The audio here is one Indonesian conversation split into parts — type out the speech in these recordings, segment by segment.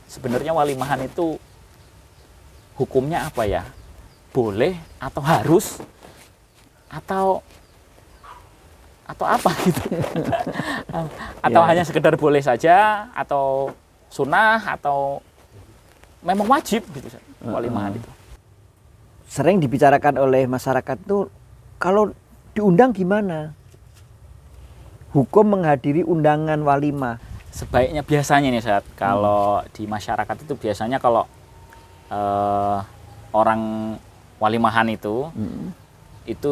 sebenarnya walimahan itu hukumnya apa ya? Boleh atau harus atau apa gitu? Atau hanya sekedar boleh saja, atau sunnah, atau memang wajib gitu walimahan itu? Sering dibicarakan oleh masyarakat tuh, kalau diundang gimana? Hukum menghadiri undangan walimah. Sebaiknya biasanya nih Ustaz, kalau di masyarakat itu biasanya kalau orang walimahan itu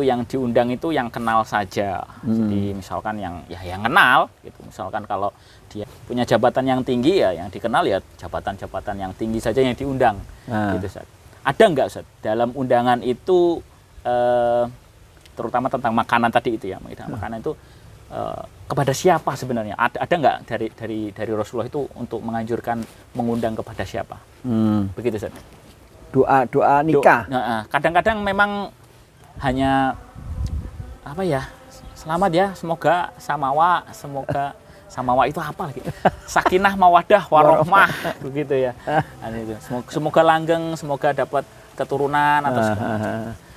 yang diundang itu yang kenal saja. Jadi misalkan yang kenal gitu. Misalkan kalau dia punya jabatan yang tinggi ya yang dikenal ya jabatan-jabatan yang tinggi saja yang diundang. Gitu Ustaz. Ada enggak Ustaz dalam undangan itu terutama tentang makanan tadi itu ya, makanan itu kepada siapa sebenarnya? Ada nggak dari Rasulullah itu untuk menganjurkan mengundang kepada siapa? Begitu Ustaz. Doa nikah. Kadang-kadang memang hanya apa ya? Selamat ya, semoga samawa itu apa lagi? Sakinah mawadah warohmah begitu ya. Semoga langgeng, semoga dapat keturunan atau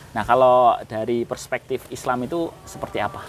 Nah, kalau dari perspektif Islam itu seperti apa?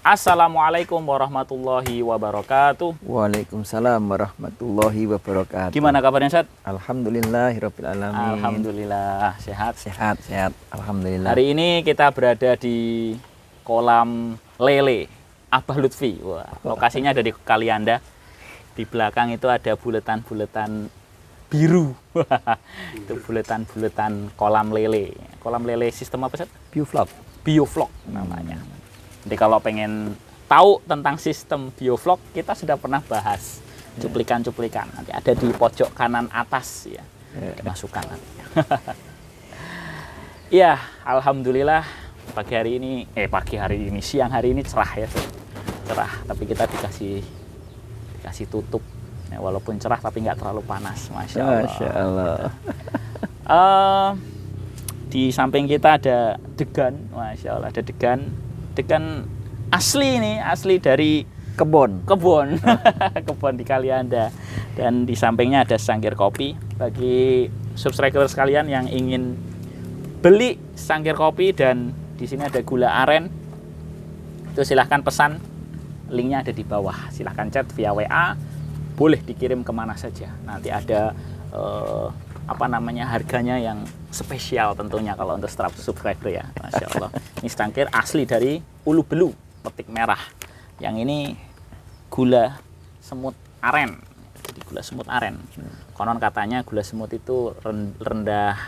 Assalamualaikum warahmatullahi wabarakatuh. Waalaikumsalam warahmatullahi wabarakatuh. Gimana kabarnya Ustaz? Alhamdulillahirabbil alamin. Alhamdulillah sehat. Alhamdulillah. Hari ini kita berada di kolam lele Abah Lutfi. Wah, lokasinya ada di Kalianda. Di belakang itu ada buletan-buletan biru. Itu buletan-buletan kolam lele. Kolam lele sistem apa Ustaz? Bioflok namanya. Jadi kalau pengen tahu tentang sistem bioflok, kita sudah pernah bahas cuplikan-cuplikan. Nanti ada di pojok kanan atas ya, dimasukkan nanti. Ya, alhamdulillah pagi hari ini siang hari ini cerah ya, cerah. Tapi kita dikasih tutup, ya, walaupun cerah tapi nggak terlalu panas, masya Allah. Masya Allah. Di samping kita ada degan, masya Allah, ada degan asli ini, asli dari Kebon kebun di Kalianda. Dan di sampingnya ada secangkir kopi. Bagi subscriber sekalian yang ingin beli secangkir kopi dan di sini ada gula aren, itu silahkan pesan, linknya ada di bawah. Silahkan chat via WA, boleh dikirim kemana saja. Nanti ada harganya yang spesial tentunya kalau untuk subscriber ya. Masya Allah. Ini secangkir asli dari Ulu Belu, petik merah. Yang ini gula semut aren. Jadi gula semut aren. Konon katanya gula semut itu rendah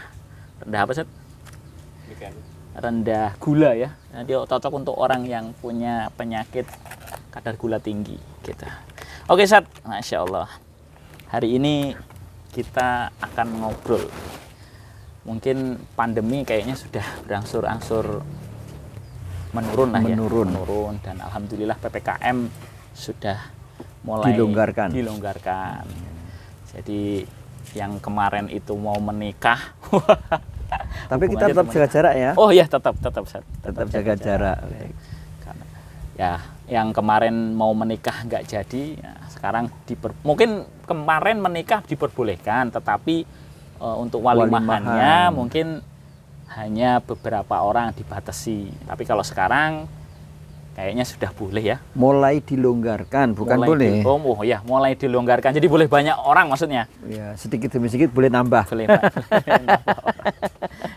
apa sih? Rendah gula ya. Dia cocok untuk orang yang punya penyakit kadar gula tinggi gitu. Oke Sat, masya Allah. Hari ini kita akan ngobrol. Mungkin pandemi kayaknya sudah berangsur-angsur menurun lah ya. Menurun dan alhamdulillah PPKM sudah mulai dilonggarkan. Jadi yang kemarin itu mau menikah tapi kita tetap jaga jarak ya. Oh ya, tetap jaga jarak. Karena ya yang kemarin mau menikah nggak jadi, ya, sekarang mungkin kemarin menikah diperbolehkan, tetapi untuk walimahannya mungkin hanya beberapa orang dibatasi. Tapi kalau sekarang kayaknya sudah boleh ya. Mulai dilonggarkan, bukan boleh. Mulai dilonggarkan. Jadi boleh banyak orang maksudnya. Ya, sedikit demi sedikit boleh nambah.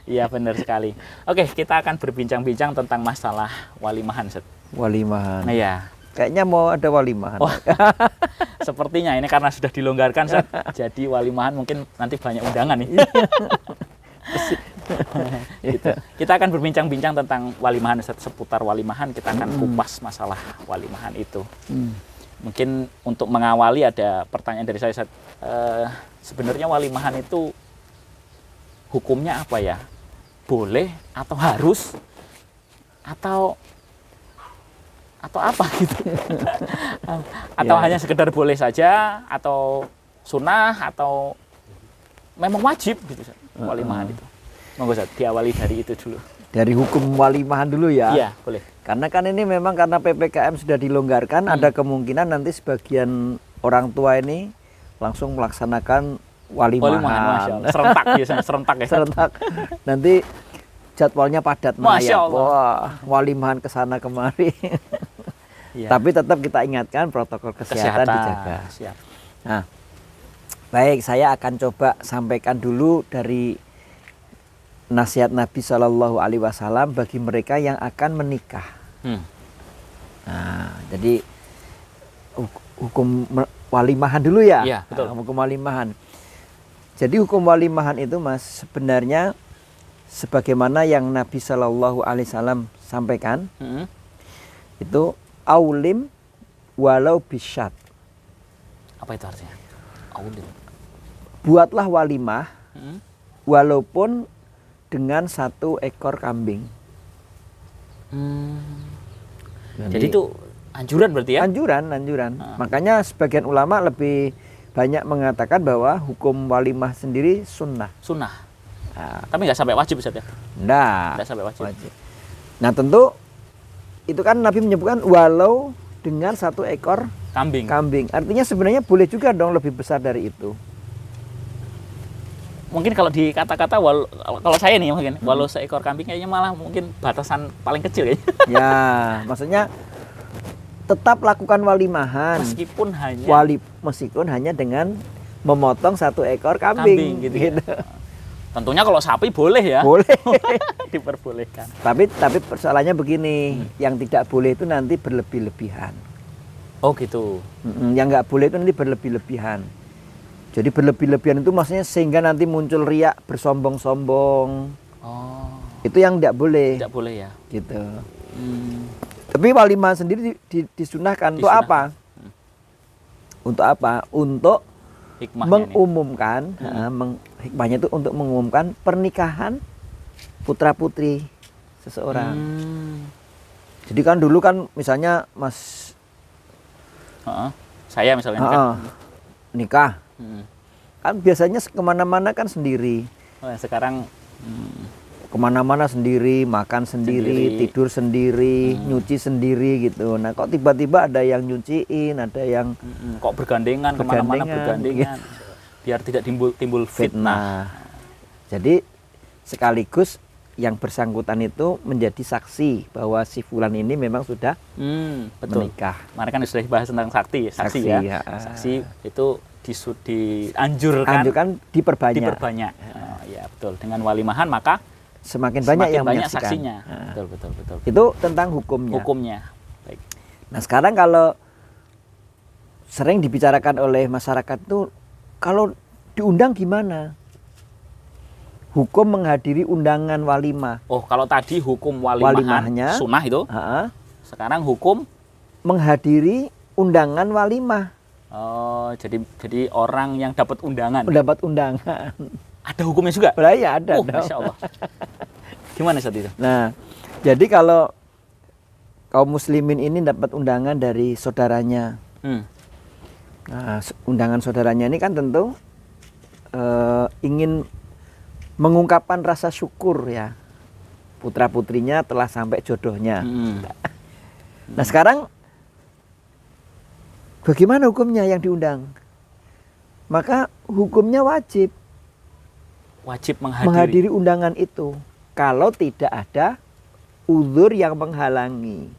Iya, benar sekali. Oke, kita akan berbincang-bincang tentang masalah walimahan, Set. Walimahan. Iya. Kayaknya mau ada walimahan. Oh, sepertinya ini karena sudah dilonggarkan, Set. Jadi walimahan mungkin nanti banyak undangan nih. Gitu. Kita akan berbincang-bincang tentang walimahan, Ustaz. Seputar walimahan kita akan kupas masalah walimahan itu. Mungkin untuk mengawali ada pertanyaan dari saya, Ustaz. Sebenarnya walimahan itu hukumnya apa ya? Boleh atau harus atau apa gitu? Atau Ya. hanya sekedar boleh saja, atau sunnah, atau memang wajib gitu, Ustaz, walimahan itu. Monggo, Ustaz, diawali dari itu dulu. Dari hukum walimahan dulu ya. Iya, boleh. Karena kan ini memang karena PPKM sudah dilonggarkan, ada kemungkinan nanti sebagian orang tua ini langsung melaksanakan walimahan. Masya Allah. Serentak biasanya, serentak ya. Serentak. Nanti jadwalnya padat Masya melayang. Allah. Wah, walimahan ke sana kemari. Iya. Tapi tetap kita ingatkan protokol kesehatan dijaga. Siap. Nah, baik, saya akan coba sampaikan dulu dari nasihat Nabi Shallallahu Alaihi Wasallam bagi mereka yang akan menikah. Nah, jadi hukum walimahan dulu ya. Iya, betul. Nah, hukum walimahan. Jadi hukum walimahan itu, Mas, sebenarnya sebagaimana yang Nabi Shallallahu Alaihi Wasallam sampaikan, itu aulim walau bisyat. Apa itu artinya? Aulim. Buatlah walimah walaupun dengan 1 ekor kambing. Jadi itu anjuran berarti ya? Anjuran. Makanya sebagian ulama lebih banyak mengatakan bahwa hukum walimah sendiri sunnah. Sunnah. Nah, Tapi nggak sampai wajib, Ustaz ya? Nggak Nggak sampai wajib. Nah, tentu itu kan Nabi menyebutkan walau dengan 1 ekor Kambing. Artinya sebenarnya boleh juga dong lebih besar dari itu. Mungkin kalau di kata-kata, kalau saya nih mungkin, walau seekor kambing kayaknya malah mungkin batasan paling kecil kayaknya. Ya, maksudnya tetap lakukan walimahan. Meskipun hanya dengan memotong 1 ekor kambing Gitu ya. Tentunya kalau sapi boleh ya. Boleh. Diperbolehkan. Tapi persoalannya begini, yang tidak boleh itu nanti berlebih-lebihan. Oh gitu. Yang nggak boleh itu nanti berlebih-lebihan. Jadi berlebih-lebihan itu maksudnya sehingga nanti muncul riak, bersombong-sombong. Oh. Itu yang tidak boleh. Tidak boleh ya. Gitu. Tapi walimahan sendiri disunahkan. Untuk apa? Untuk apa? Untuk Hikmahnya mengumumkan, hikmahnya itu untuk mengumumkan pernikahan putra-putri seseorang. Jadi kan dulu kan misalnya Mas saya misalnya kan. Nikah, kan biasanya kemana-mana kan sendiri. Sekarang Kemana-mana sendiri, makan sendiri, tidur sendiri, nyuci sendiri gitu. Nah, kok tiba-tiba ada yang nyuciin, ada yang kok bergandengan kemana-mana bergandengan, biar tidak timbul fitnah. Jadi sekaligus yang bersangkutan itu menjadi saksi bahwa si fulan ini memang sudah betul. menikah. Kemarin kan sudah dibahas tentang saksi ya. Saksi itu dianjurkan diperbanyak. Ya betul. Dengan walimahan maka semakin banyak yang banyak menyaksikan. saksinya. Betul. Itu tentang hukumnya. Baik. Nah, sekarang kalau sering dibicarakan oleh masyarakat itu, kalau diundang gimana? Hukum menghadiri undangan walimah. Oh, kalau tadi hukum walimahnya sunnah itu. Sekarang hukum menghadiri undangan walimah. Oh, jadi orang yang dapat undangan. Dapat undangan. Ada hukumnya juga? Ya ada. Masya Allah. Gimana saat itu? Nah, jadi kalau kaum muslimin ini dapat undangan dari saudaranya. Nah, undangan saudaranya ini kan tentu ingin mengungkapkan rasa syukur ya, putra-putrinya telah sampai jodohnya. Nah, sekarang bagaimana hukumnya yang diundang? Maka hukumnya wajib menghadiri undangan itu kalau tidak ada uzur yang menghalangi.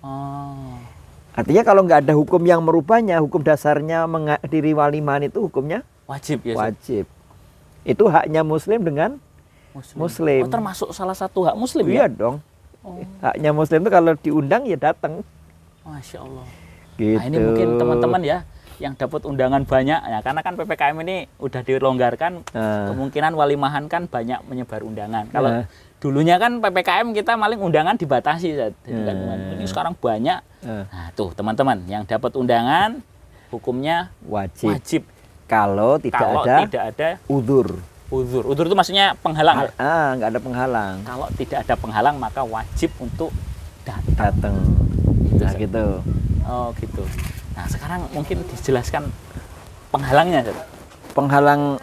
Artinya kalau nggak ada hukum yang merubahnya, hukum dasarnya menghadiri walimahan itu hukumnya wajib ya. Wajib. Itu haknya muslim dengan muslim. Oh, termasuk salah satu hak muslim ya? Iya dong. Haknya muslim itu kalau diundang ya datang. Masya Allah. Gitu. Nah, ini mungkin teman-teman ya yang dapat undangan banyak ya, karena kan PPKM ini udah dilonggarkan, kemungkinan walimahan kan banyak menyebar undangan. Kalau dulunya kan PPKM kita paling undangan dibatasi, ini sekarang banyak. Nah tuh teman-teman yang dapat undangan hukumnya wajib. Kalau tidak ada uzur. Uzur itu maksudnya penghalang. Nggak ada penghalang. Kalau tidak ada penghalang maka wajib untuk datang. Nah gitu. Oh gitu. Nah sekarang mungkin dijelaskan penghalangnya. Penghalang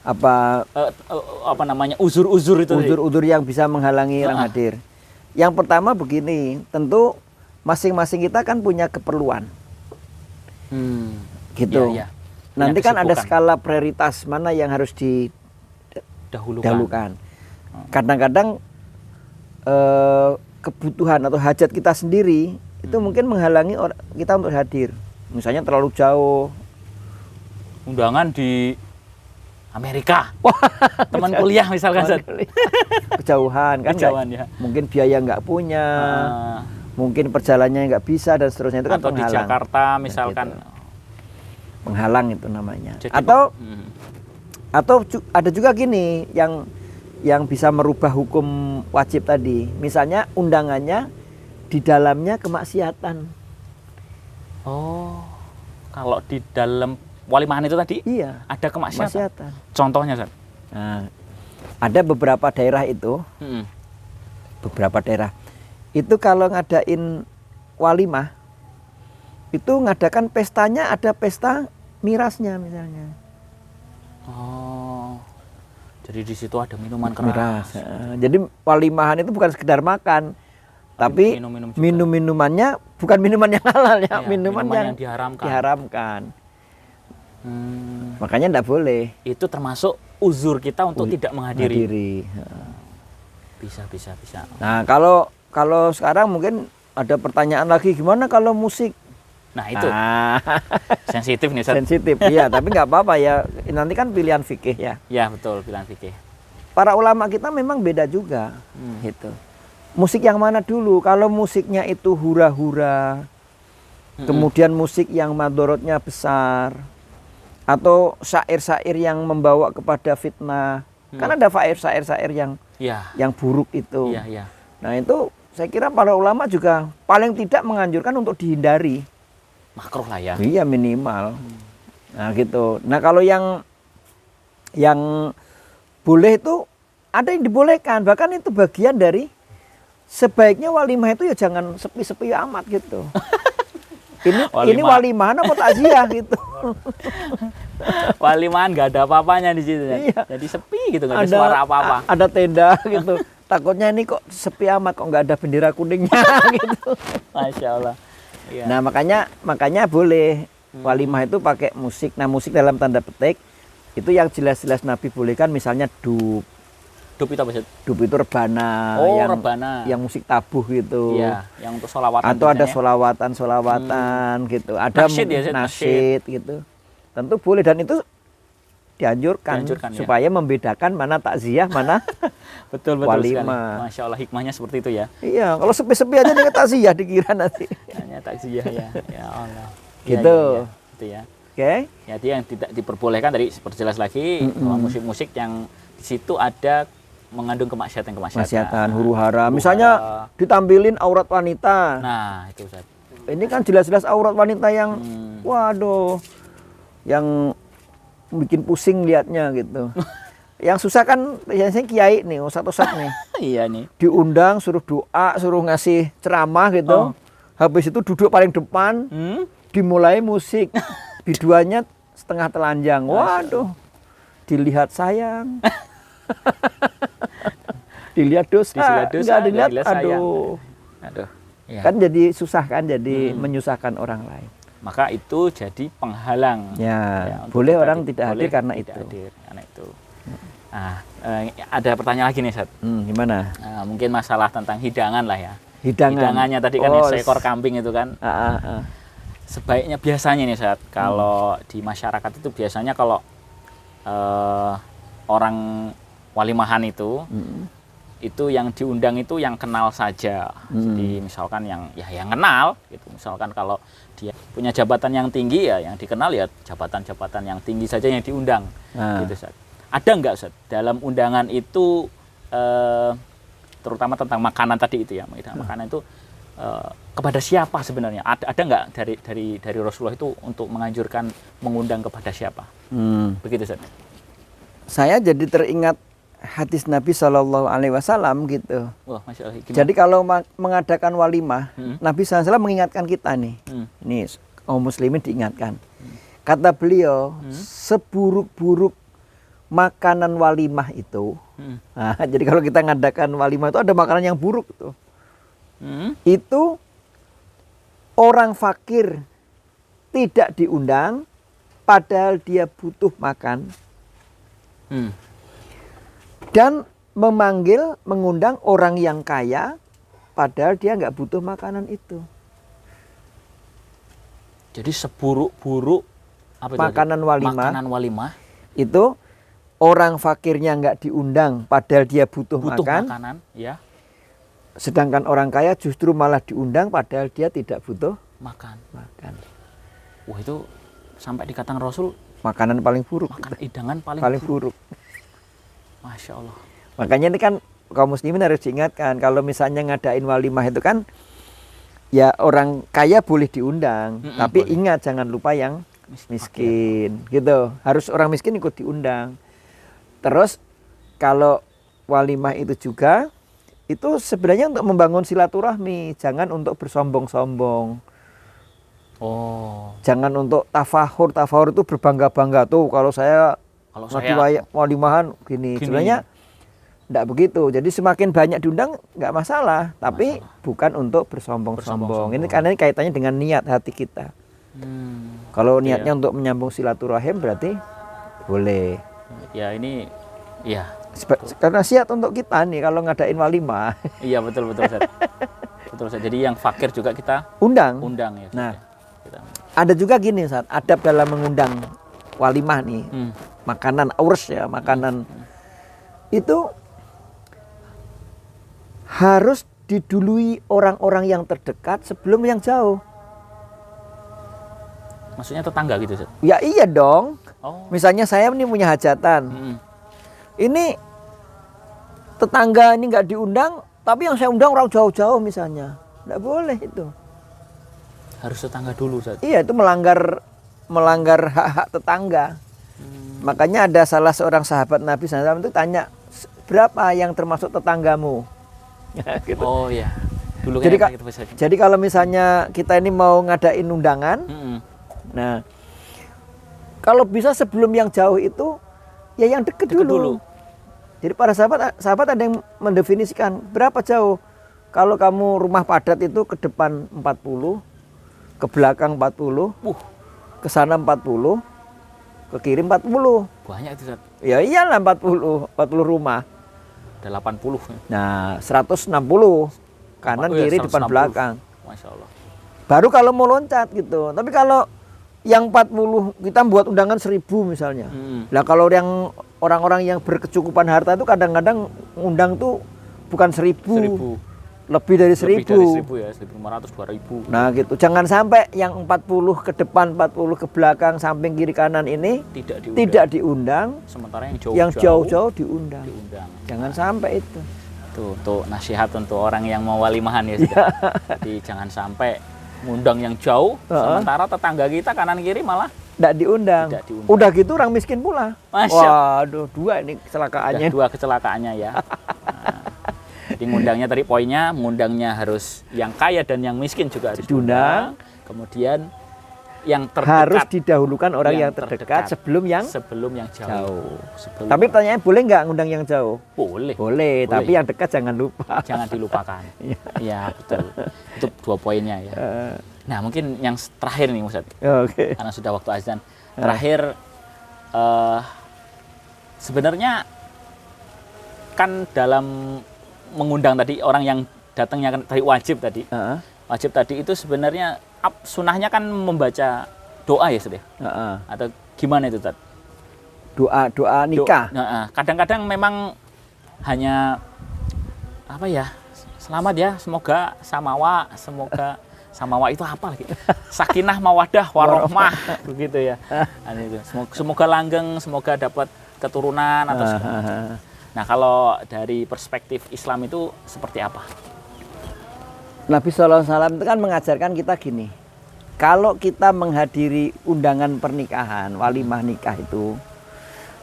apa namanya, uzur-uzur itu. Uzur-uzur yang bisa menghalangi orang hadir. Yang pertama begini, tentu masing-masing kita kan punya keperluan. Gitu. Iya. Nanti kan ada skala prioritas mana yang harus didahulukan. Kadang-kadang kebutuhan atau hajat kita sendiri itu mungkin menghalangi kita untuk hadir. Misalnya terlalu jauh. Undangan di Amerika. Teman kuliah misalkan. Kejauhan kan. Ya. Mungkin biaya nggak punya. Mungkin perjalanannya nggak bisa dan seterusnya, itu kan atau penghalang. Di Jakarta misalkan. Gitu. Penghalang itu namanya. Jadi, atau ada juga gini yang bisa merubah hukum wajib tadi. Misalnya undangannya di dalamnya kemaksiatan. Oh, kalau di dalam walimahan itu tadi ada kemaksiatan. Contohnya, Ustaz? Nah, ada beberapa daerah itu. Beberapa daerah itu kalau ngadain walimah itu ngadakan pestanya, ada pesta mirasnya misalnya. Oh, jadi di situ ada minuman keras. Miras. Jadi walimahan itu bukan sekedar makan, tapi minumannya bukan minuman yang halal ya, minuman yang diharamkan. Makanya enggak boleh. Itu termasuk uzur kita untuk tidak menghadiri. Bisa. Nah, kalau sekarang mungkin ada pertanyaan lagi, gimana kalau musik? Nah itu sensitif nih, Ustaz. Sensitif, iya. Tapi nggak apa-apa ya. Nanti kan pilihan fikih ya. Ya betul, pilihan fikih. Para ulama kita memang beda juga, gitu. Musik yang mana dulu? Kalau musiknya itu hura-hura, kemudian musik yang madorotnya besar, atau syair-syair yang membawa kepada fitnah. Kan ada syair-syair yang buruk itu. Nah itu saya kira para ulama juga paling tidak menganjurkan untuk dihindari. Makruh lah ya. Iya minimal. Nah gitu. Nah kalau yang boleh itu ada yang dibolehkan. Bahkan itu bagian dari sebaiknya walimah itu ya jangan sepi-sepi amat gitu. Ini walimahan apa takziah gitu. Walimahan nggak ada apa-apanya di situ. Iya. Jadi sepi gitu, nggak ada suara apa-apa. Ada tenda gitu. Takutnya ini kok sepi amat, kok nggak ada bendera kuningnya gitu. Masya Allah. Iya. Nah makanya boleh walimah itu pakai musik. Nah musik dalam tanda petik itu yang jelas-jelas Nabi bolehkan, misalnya dub. Dub itu apa sih? Dub itu rebana. Rebana. Yang musik tabuh gitu. Iya, yang untuk sholawatan. Atau ada sholawatan gitu. Ada nasyid gitu. Tentu boleh, dan itu dianjurkan supaya membedakan mana takziah, mana betul walimah. Masya Allah, hikmahnya seperti itu ya. Iya, kalau sepi-sepi aja dengan takziah dikira nanti. Hanya takziah ya. Ya Allah. Gitu. Gitu ya. Oke. Jadi yang tidak diperbolehkan tadi diperjelas lagi bahwa musik-musik yang di situ ada mengandung kemaksiatan, huru-hara. Misalnya ditampilin aurat wanita. Nah, itu Ustaz. Ini kan jelas-jelas aurat wanita yang waduh, yang bikin pusing liatnya gitu. Yang susah kan biasanya kiai nih, ustadz nih. Iya nih. Diundang, suruh doa, suruh ngasih ceramah gitu. Habis itu duduk paling depan, dimulai musik. Biduannya setengah telanjang. Waduh, dilihat sayang. Dilihat dosa. Enggak dilihat, aduh. Ya. Kan jadi susah kan, jadi menyusahkan orang lain. Maka itu jadi penghalang. Ya, boleh orang tidak hadir karena itu. Nah, ada pertanyaan lagi nih, Ustaz. Gimana? Nah, mungkin masalah tentang hidangan lah ya. Hidangannya tadi kan seekor kambing itu kan. Sebaiknya biasanya nih, Ustaz, kalau di masyarakat itu biasanya kalau orang walimahan itu itu yang diundang itu yang kenal saja. Jadi misalkan yang kenal gitu. Misalkan kalau dia punya jabatan yang tinggi ya yang dikenal ya jabatan-jabatan yang tinggi saja yang diundang. Gitu, Ustaz. Ada enggak, Ustaz, dalam undangan itu terutama tentang makanan tadi itu ya, makanan itu kepada siapa sebenarnya? Ada enggak dari Rasulullah itu untuk menganjurkan mengundang kepada siapa? Begitu, Ustaz. Saya jadi teringat hadis Nabi Shallallahu Alaihi Wasallam gitu. Wah, Masya Allah. Gimana? Jadi kalau mengadakan walimah, Nabi SAW mengingatkan kita nih, ini kaum muslimin diingatkan. Kata beliau, seburuk-buruk makanan walimah itu, nah, jadi kalau kita ngadakan walimah itu ada makanan yang buruk tuh. Itu orang fakir tidak diundang, padahal dia butuh makan. Dan mengundang orang yang kaya, padahal dia nggak butuh makanan itu. Jadi seburuk-buruk makanan walimah itu orang fakirnya nggak diundang, padahal dia butuh makanan, ya. Sedangkan orang kaya justru malah diundang, padahal dia tidak butuh makan. Wah, itu sampai dikatakan Rasul makanan paling buruk. Hidangan paling buruk. Masya Allah. Makanya ini kan kaum muslimin harus diingatkan, kalau misalnya ngadain walimah itu kan ya orang kaya boleh diundang, tapi boleh. Ingat jangan lupa yang miskin gitu. Harus orang miskin ikut diundang. Terus kalau walimah itu juga itu sebenarnya untuk membangun silaturahmi, jangan untuk bersombong-sombong. Jangan untuk tafahur itu berbangga-bangga tuh kalau saya walimahan gini. Sebenarnya enggak begitu. Jadi semakin banyak diundang enggak masalah, tapi bukan untuk bersombong-sombong. Ini karena ini kaitannya dengan niat hati kita. Kalau niatnya untuk menyambung silaturahim berarti boleh. Ya ini ya karena nasihat untuk kita nih kalau ngadain walimah. Iya betul Ustaz. Betul Ustaz. Jadi yang fakir juga kita undang ya. Nah, ada juga gini Ustaz, adab dalam mengundang walimah nih. Makanan urs ya, makanan itu harus didului orang-orang yang terdekat sebelum yang jauh. Maksudnya tetangga gitu, Ustaz? Ya iya dong. Misalnya saya ini punya hajatan. Ini tetangga ini nggak diundang, tapi yang saya undang orang jauh-jauh misalnya. Nggak boleh itu. Harus tetangga dulu, Ustaz. Iya, itu melanggar hak-hak tetangga. Makanya ada salah seorang sahabat Nabi SAW itu tanya, berapa yang termasuk tetanggamu? Gitu. Oh iya. Dulu jadi kalau misalnya kita ini mau ngadain undangan, nah kalau bisa sebelum yang jauh itu, ya yang deket dulu. Jadi para sahabat ada yang mendefinisikan berapa jauh. Kalau kamu rumah padat itu ke depan 40, ke belakang 40, ke sana 40, ke kiri 40. Banyak itu, Ustaz. Ya iyalah 40 rumah. Ada 80. Nah, 160 kanan kiri 160. depan belakang. Masya Allah. Baru kalau mau loncat gitu. Tapi kalau yang 40 kita buat undangan 1000 misalnya. Nah, kalau yang orang-orang yang berkecukupan harta itu kadang-kadang undang tuh bukan 1000. Lebih dari 1000. Lebih dari 1000 ya, 1500, 2000. Nah gitu, jangan sampai yang 40 ke depan, 40 ke belakang, samping kiri kanan ini tidak diundang. Sementara yang jauh-jauh diundang. Jangan sampai itu. Tuh nasihat untuk orang yang mau walimahan ya sudah. Jadi jangan sampai ngundang yang jauh, sementara tetangga kita kanan kiri malah tidak diundang. Udah gitu orang miskin pula. Waduh, dua ini kecelakaannya. Dua kecelakaannya ya. Jadi ngundangnya tadi poinnya, ngundangnya harus yang kaya dan yang miskin juga harus diundang. Kemudian yang terdekat harus didahulukan orang yang terdekat sebelum yang jauh. Tapi pertanyaannya boleh nggak ngundang yang jauh? Boleh. Tapi yang dekat jangan lupa. Jangan dilupakan. Iya betul. Itu 2 poinnya ya. Nah mungkin yang terakhir nih Ustaz. Karena sudah waktu azan. Terakhir sebenarnya kan dalam mengundang tadi orang yang datangnya kan tadi wajib tadi. Wajib tadi itu sebenarnya sunahnya kan membaca doa ya Ustaz ya? Atau gimana itu Ustaz? Doa nikah. Kadang-kadang memang hanya apa ya? Selamat ya, semoga samawa itu apa lagi? Sakinah mawadah warohmah begitu ya. Itu. Semoga langgeng, semoga dapat keturunan atau segala. Nah, kalau dari perspektif Islam itu seperti apa? Nabi SAW itu kan mengajarkan kita gini. Kalau kita menghadiri undangan pernikahan, walimah nikah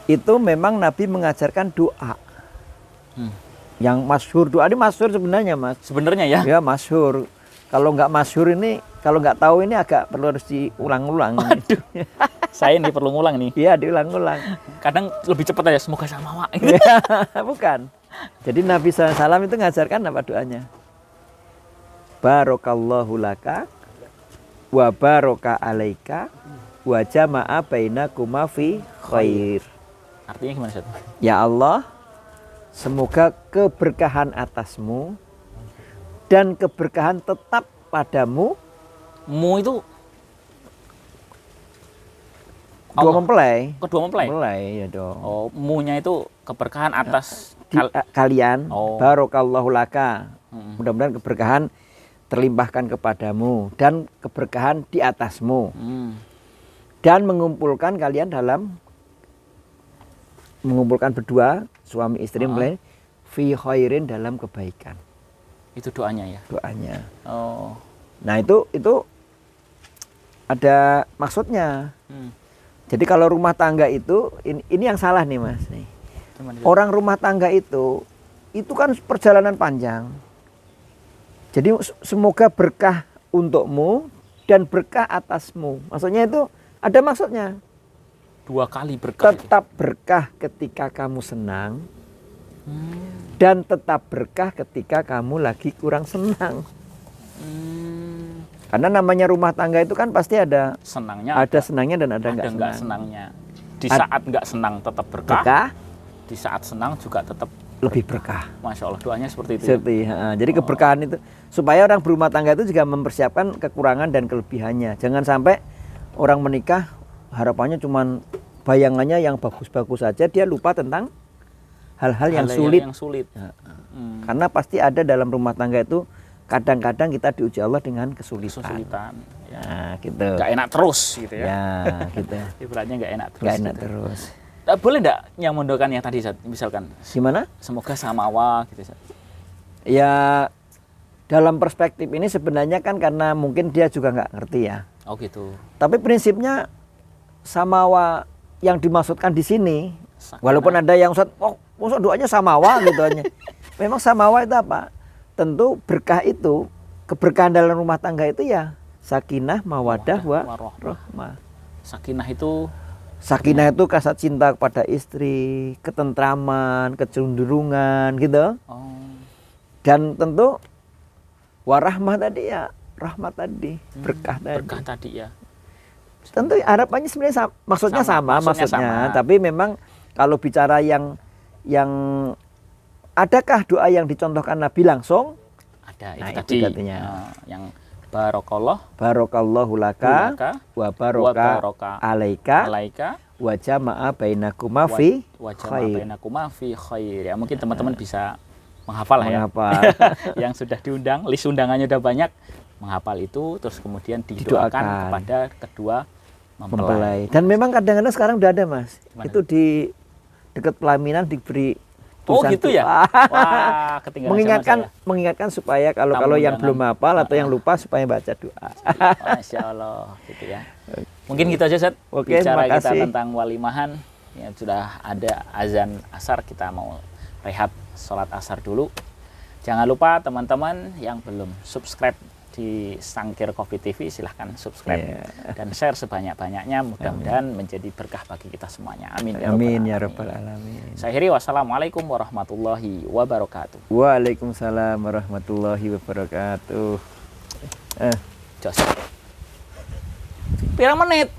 itu memang Nabi mengajarkan doa. Yang masyhur, doa ini masyhur sebenarnya, Mas. Sebenarnya ya? Ya, masyhur. Kalau nggak masyhur ini, kalau nggak tahu ini agak perlu harus diulang-ulang. Aduh, saya ini perlu ngulang nih. Iya, diulang-ulang. Kadang lebih cepat aja, semoga samawa. Bukan. Jadi Nabi SAW itu ngajarkan apa doanya? Barakallahu laka wa baraka alaika wa jama'a bainakuma fi khair. Artinya gimana, Ustaz? Ya Allah, semoga keberkahan atasmu dan keberkahan tetap padamu. Mu itu Dua mempelai. Kedua mempelai? Mempelai, ya dong. Oh, mu-nya itu keberkahan atas kalian. Oh. Barakallahu laka. Mudah-mudahan keberkahan terlimpahkan kepadamu dan keberkahan di atasmu. Dan mengumpulkan kalian mengumpulkan berdua suami istri mempelai fi khairin dalam kebaikan. Itu doanya ya? Doanya. Oh. Nah, itu ada maksudnya. Jadi kalau rumah tangga itu ini yang salah nih, Mas. Nih. Orang rumah tangga itu kan perjalanan panjang. Jadi semoga berkah untukmu dan berkah atasmu. Maksudnya itu ada maksudnya. 2 kali berkah. Tetap berkah ketika kamu senang. Dan tetap berkah ketika kamu lagi kurang senang. Karena namanya rumah tangga itu kan pasti ada senangnya, ada senangnya dan ada nggak senangnya. Di saat nggak senang tetap berkah. Di saat senang juga tetap lebih berkah. Masya Allah, doanya seperti itu. Jadi keberkahan itu supaya orang berumah tangga itu juga mempersiapkan kekurangan dan kelebihannya. Jangan sampai orang menikah harapannya cuman bayangannya yang bagus-bagus saja, dia lupa tentang hal-hal yang sulit. Karena pasti ada dalam rumah tangga itu kadang-kadang kita diuji Allah dengan kesulitan. Ya. Nah, gitu. Gak enak terus gitu ya. Ya, gitu. Ibaratnya gak enak terus. Gak enak gitu. terus. Boleh enggak yang mondokan yang tadi, misalkan? Gimana? Semoga samawa gitu, Zat. Ya, dalam perspektif ini sebenarnya kan karena mungkin dia juga nggak ngerti ya. Oh gitu. Tapi prinsipnya samawa yang dimaksudkan di sini, Sakinah. walaupun ada yang maksud doanya samawa gitu aja. Memang samawa itu apa? Tentu berkah itu, keberkahan dalam rumah tangga itu ya sakinah, mawadah, warahmah. Sakinah itu rasa cinta kepada istri, ketentraman, kecenderungan gitu. Oh. Dan tentu warahmah tadi ya, rahmat tadi, berkah tadi. Berkah tadi ya. Tentu harapannya sebenarnya maksudnya sama. Tapi memang kalau bicara yang adakah doa yang dicontohkan Nabi langsung? Ada, nah, itu tadi. Artinya. Yang barakallahu laka wa baraka alaika wa jama'a bainakuma fi khair. Ya, mungkin teman-teman bisa menghafal ya. Yang sudah diundang, list undangannya udah banyak, menghafal itu, terus kemudian didoakan kepada kedua mempelai. Dan memang kadang-kadang sekarang udah ada, Mas. Gimana? Itu di dekat pelaminan diberi gitu ya? Wah, ketinggalan mengingatkan supaya kalau yang belum hafal atau yang lupa supaya baca doa. Masya Allah, gitu ya. Mungkin gitu aja, Zat. Oke, bicara kita tentang walimahan. Ya, sudah ada azan asar, kita mau rehat sholat asar dulu. Jangan lupa teman-teman yang belum subscribe di Sangkir Coffee TV, silahkan subscribe dan share sebanyak-banyaknya. Mudah-mudahan menjadi berkah bagi kita semuanya. Amin. Amin ya rabbal alamin. Saya akhiri, wassalamualaikum warahmatullahi wabarakatuh. Waalaikumsalam warahmatullahi wabarakatuh. Jos. Pirang menit?